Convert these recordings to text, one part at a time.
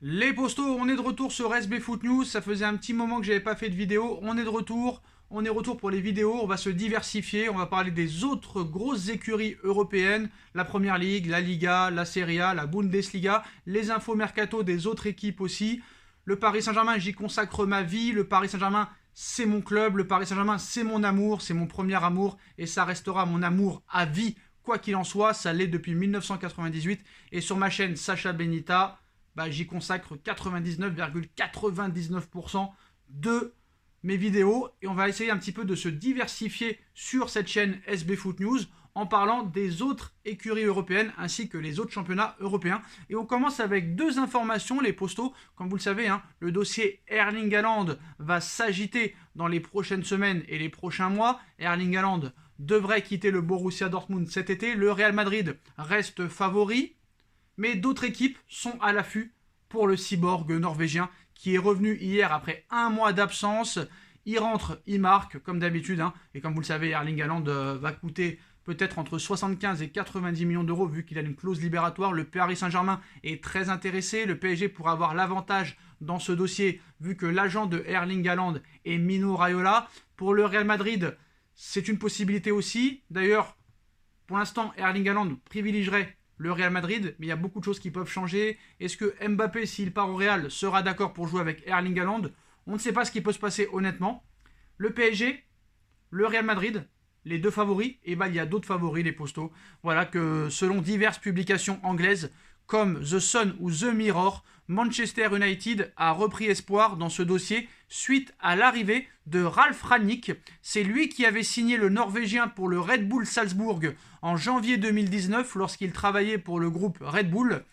Les postos, on est de retour sur SB Foot News. Ça faisait un petit moment que j'avais pas fait de vidéo. On est de retour. On est retour pour les vidéos. On va se diversifier. On va parler des autres grosses écuries européennes. La Première Ligue, la Liga, la Serie A, la Bundesliga. Les infos mercato des autres équipes aussi. Le Paris Saint-Germain, j'y consacre ma vie. Le Paris Saint-Germain, c'est mon club. Le Paris Saint-Germain, c'est mon amour. C'est mon premier amour. Et ça restera mon amour à vie. Quoi qu'il en soit, ça l'est depuis 1998. Et sur ma chaîne Sacha Benita, j'y consacre 99,99% de mes vidéos et on va essayer un petit peu de se diversifier sur cette chaîne SB Foot News en parlant des autres écuries européennes ainsi que les autres championnats européens. Et on commence avec deux informations, les postos. Comme vous le savez, le dossier Erling Haaland va s'agiter dans les prochaines semaines et les prochains mois. Erling Haaland devrait quitter le Borussia Dortmund cet été. Le Real Madrid reste favori. Mais d'autres équipes sont à l'affût pour le cyborg norvégien qui est revenu hier après un mois d'absence. Il rentre, il marque comme d'habitude. Et comme vous le savez, Erling Haaland va coûter peut-être entre 75 et 90 millions d'euros vu qu'il a une clause libératoire. Le Paris Saint-Germain est très intéressé. Le PSG pourra avoir l'avantage dans ce dossier vu que l'agent de Erling Haaland est Mino Raiola. Pour le Real Madrid, c'est une possibilité aussi. D'ailleurs, pour l'instant, Erling Haaland privilégierait le Real Madrid, mais il y a beaucoup de choses qui peuvent changer. Est-ce que Mbappé, s'il part au Real, sera d'accord pour jouer avec Erling Haaland? On ne sait pas ce qui peut se passer honnêtement. Le PSG, le Real Madrid, les deux favoris, et il y a d'autres favoris, les postos. Voilà que selon diverses publications anglaises, comme The Sun ou The Mirror, Manchester United a repris espoir dans ce dossier suite à l'arrivée de Ralf Rangnick. C'est lui qui avait signé le Norvégien pour le Red Bull Salzbourg en janvier 2019 lorsqu'il travaillait pour le groupe Red Bull.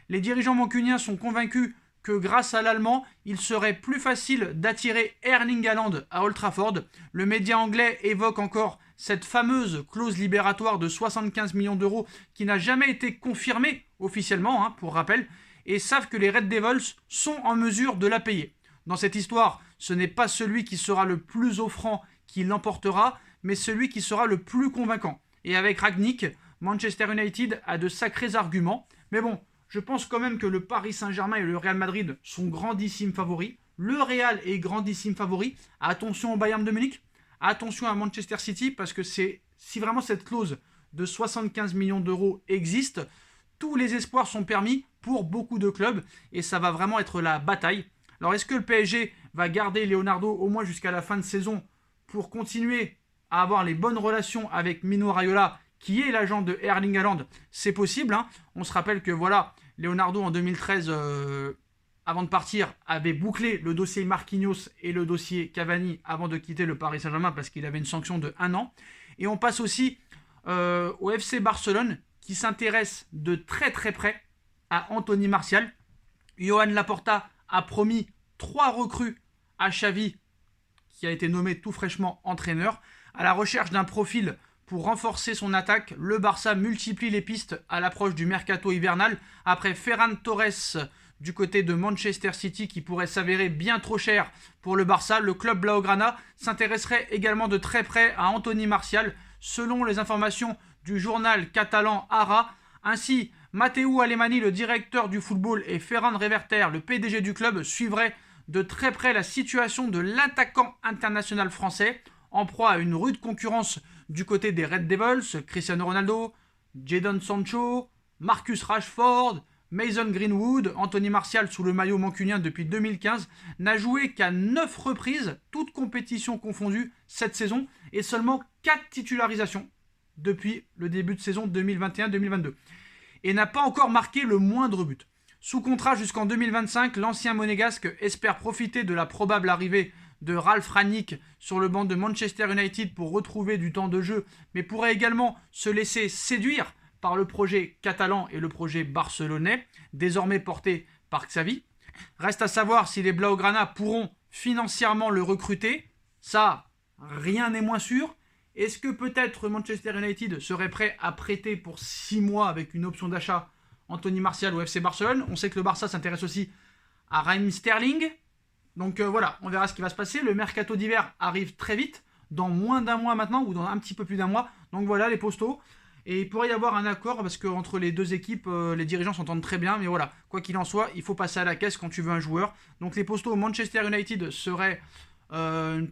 Les dirigeants mancuniens sont convaincus que grâce à l'Allemand, il serait plus facile d'attirer Erling Haaland à Old Trafford. Le média anglais évoque encore cette fameuse clause libératoire de 75 millions d'euros qui n'a jamais été confirmée officiellement, pour rappel, et savent que les Red Devils sont en mesure de la payer. Dans cette histoire, ce n'est pas celui qui sera le plus offrant qui l'emportera, mais celui qui sera le plus convaincant. Et avec Rangnick, Manchester United a de sacrés arguments. Mais bon, je pense quand même que le Paris Saint-Germain et le Real Madrid sont grandissimes favoris. Le Real est grandissime favori. Attention au Bayern de Munich. Attention à Manchester City parce que si vraiment cette clause de 75 millions d'euros existe, tous les espoirs sont permis pour beaucoup de clubs et ça va vraiment être la bataille. Alors est-ce que le PSG va garder Leonardo au moins jusqu'à la fin de saison pour continuer à avoir les bonnes relations avec Mino Raiola qui est l'agent de Erling Haaland? C'est possible. On se rappelle que Leonardo en 2013, avant de partir, avait bouclé le dossier Marquinhos et le dossier Cavani avant de quitter le Paris Saint-Germain parce qu'il avait une sanction de 1 an. Et on passe aussi au FC Barcelone qui s'intéresse de très très près à Anthony Martial. Johan Laporta a promis 3 recrues à Xavi, qui a été nommé tout fraîchement entraîneur. À la recherche d'un profil pour renforcer son attaque, le Barça multiplie les pistes à l'approche du mercato hivernal. Après Ferran Torres du côté de Manchester City qui pourrait s'avérer bien trop cher pour le Barça, le club Blaugrana s'intéresserait également de très près à Anthony Martial. Selon les informations du journal catalan Ara, ainsi Matteo Alemany, le directeur du football, et Ferran Reverter, le PDG du club, suivraient de très près la situation de l'attaquant international français, en proie à une rude concurrence du côté des Red Devils. Cristiano Ronaldo, Jadon Sancho, Marcus Rashford, Mason Greenwood. Anthony Martial, sous le maillot mancunien depuis 2015, n'a joué qu'à 9 reprises, toutes compétitions confondues, cette saison, et seulement 4 titularisations depuis le début de saison 2021-2022. Et n'a pas encore marqué le moindre but. Sous contrat jusqu'en 2025, l'ancien monégasque espère profiter de la probable arrivée de Ralf Rangnick sur le banc de Manchester United pour retrouver du temps de jeu, mais pourrait également se laisser séduire par le projet catalan et le projet barcelonais, désormais porté par Xavi. Reste à savoir si les Blaugrana pourront financièrement le recruter. Ça, rien n'est moins sûr. Est-ce que peut-être Manchester United serait prêt à prêter pour 6 mois avec une option d'achat Anthony Martial au FC Barcelone? On sait que le Barça s'intéresse aussi à Raheem Sterling. Donc voilà, on verra ce qui va se passer. Le mercato d'hiver arrive très vite, dans moins d'un mois maintenant, ou dans un petit peu plus d'un mois. Donc voilà les postos. Et il pourrait y avoir un accord parce qu'entre les deux équipes, les dirigeants s'entendent très bien. Mais voilà, quoi qu'il en soit, il faut passer à la caisse quand tu veux un joueur. Donc les postos Manchester United seraient une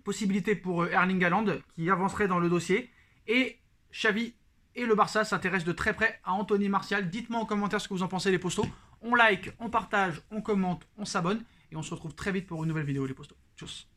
possibilité pour Erling Haaland qui avancerait dans le dossier. Et Xavi et le Barça s'intéressent de très près à Anthony Martial. Dites-moi en commentaire ce que vous en pensez les postos. On like, on partage, on commente, on s'abonne. Et on se retrouve très vite pour une nouvelle vidéo les postos. Tchuss.